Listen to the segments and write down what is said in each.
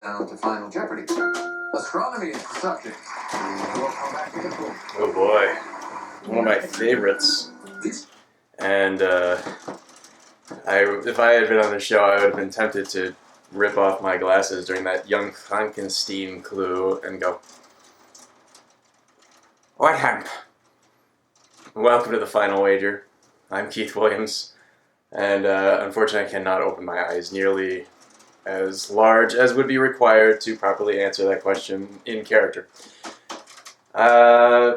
Down to Final Jeopardy. Astronomy is the subject. We'll come back to the pool. Oh boy. One of my favorites. And if I had been on the show, I would have been tempted to rip off my glasses during that Young Frankenstein clue and go, "What happened?" Welcome to the final wager. I'm Keith Williams, and unfortunately I cannot open my eyes nearly as large as would be required to properly answer that question in character.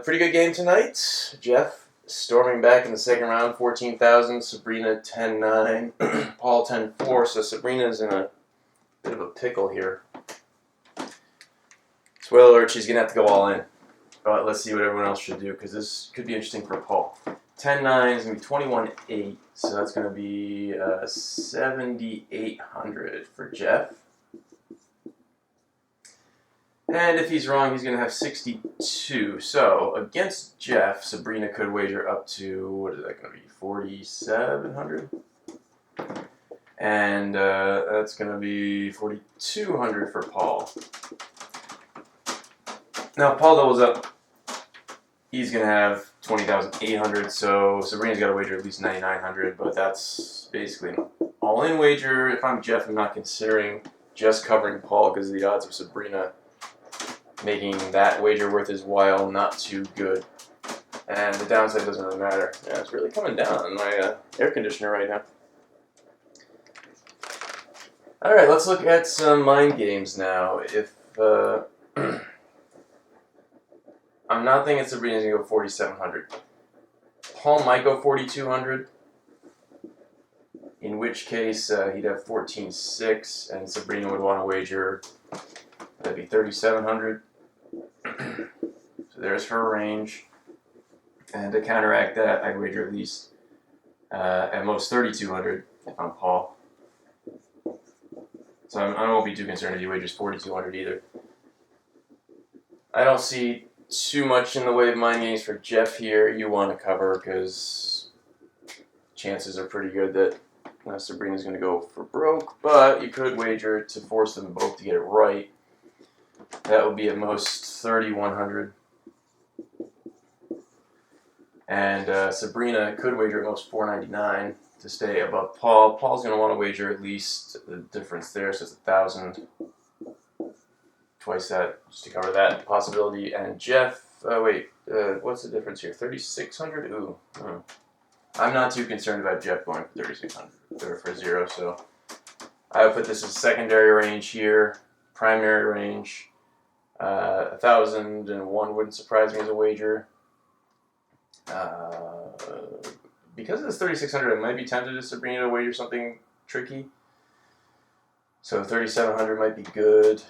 Pretty good game tonight. Jeff storming back in the second round, 14,000. Sabrina 10-9. Paul 10-4. So Sabrina's in a bit of a pickle here. Spoiler alert, she's going to have to go all in. But let's see what everyone else should do, because this could be interesting for Paul. 10-9 is going to be 21-8. So that's going to be 7,800 for Jeff. And if he's wrong, he's going to have 62. So, against Jeff, Sabrina could wager up to, what is that going to be, 4,700? And that's going to be 4,200 for Paul. Now, if Paul doubles up, he's going to have 20,800. So, Sabrina's got to wager at least 9,900, but that's basically an all-in wager. If I'm Jeff, I'm not considering just covering Paul because the odds of Sabrina making that wager worth his while not too good. And the downside doesn't really matter. Yeah, it's really coming down on my air conditioner right now. Alright, let's look at some mind games now. If I'm not thinking Sabrina's going to go 4,700. Paul might go 4,200, in which case he'd have 14,600, and Sabrina would want to wager, that'd be 3,700. So there's her range. And to counteract that, I'd wager at least, at most 3,200 if I'm Paul. So I won't be too concerned if he wagers 4,200 either. I don't see too much in the way of mind games for Jeff here. You want to cover because chances are pretty good that Sabrina's going to go for broke. But you could wager to force them both to get it right. That would be at most 3,100. And Sabrina could wager at most 499 to stay above Paul. Paul's going to want to wager at least the difference there, so it's 1,000. Twice that, just to cover that possibility. And Jeff, what's the difference here? 3,600? Ooh. I'm not too concerned about Jeff going for 3,600 or for 0, so I would put this as secondary range here, primary range. 1,001 wouldn't surprise me as a wager. Because of this 3,600, I might be tempted to Sabrina to wager something tricky. So 3,700 might be good.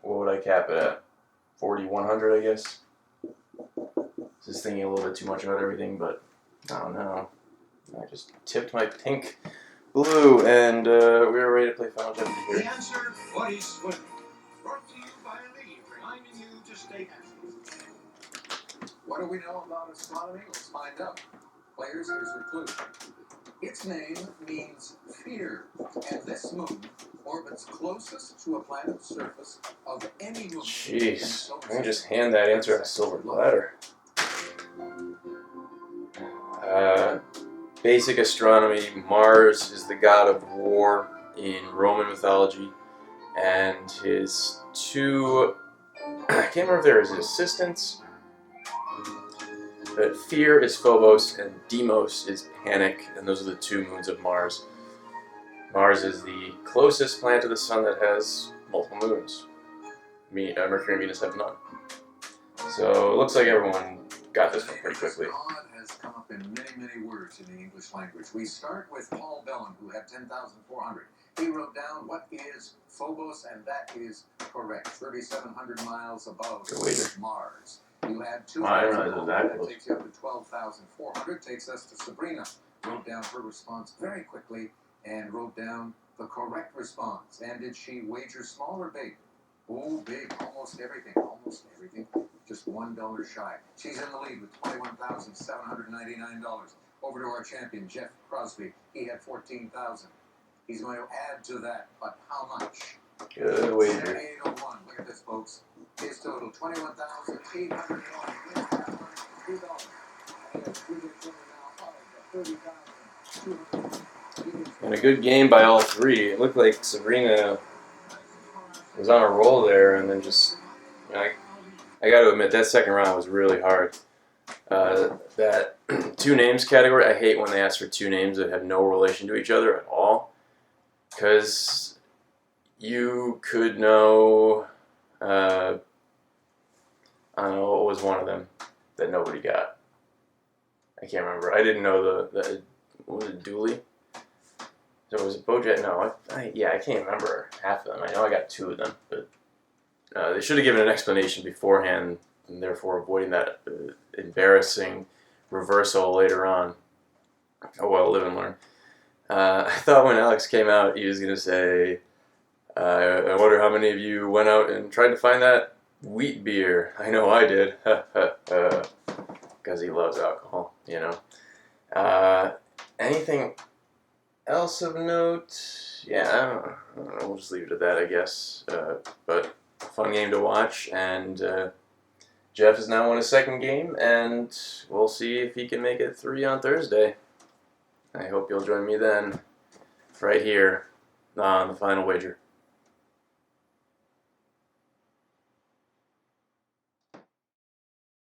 What would I cap it at? 4,100, I guess. Just thinking a little bit too much about everything, but I don't know. I just tipped my pink blue, and we're ready to play Final Jeopardy here. The answer, what is swimming? Brought to you by Lee, reminding you to stay active. What do we know about astronomy? Let's find out. Players, here's your clue. Its name means fear, and this moon orbits closest to a planet's surface of any moon. Jeez, I can just hand that answer on a silver platter. Basic astronomy, Mars is the god of war in Roman mythology, and his two, I can't remember if they're his assistants, but Fear is Phobos and Deimos is Panic, and those are the two moons of Mars. Mars is the closest planet to the Sun that has multiple moons. Mercury and Venus have none. So it looks like everyone got this one pretty quickly. God has come up in many, many words in the English language. We start with Paul Belin, who had 10,400. He wrote down what is Phobos, and that is correct. 3,700 miles above Mars. You add 2,000. That takes you up to 12,400. Takes us to Sabrina. Wrote down her response very quickly and wrote down the correct response. And did she wager small or big? Oh, big. Almost everything. Almost everything. Just $1 shy. She's in the lead with $21,799. Over to our champion, Jeff Crosby. He had 14,000. He's going to add to that, but how much? Good wager. 801. Look at this, folks. His total, $21,801. $2. And a good game by all three. It looked like Sabrina was on a roll there, and then just, I got to admit, that second round was really hard. That two names category, I hate when they ask for two names that have no relation to each other at all, because you could know, I don't know, what was one of them that nobody got? I can't remember. I didn't know the what was it, Dooley? So was it Bojack? No, I can't remember half of them. I know I got two of them, but they should have given an explanation beforehand, and therefore avoiding that embarrassing reversal later on. Oh well, live and learn. I thought when Alex came out, he was going to say, I wonder how many of you went out and tried to find that wheat beer. I know I did. Because he loves alcohol, you know. Anything else of note? Yeah, I don't know. We'll just leave it at that, I guess. But fun game to watch, and Jeff has now won his second game, and we'll see if he can make it 3 on Thursday. I hope you'll join me then, right here on the Final Wager.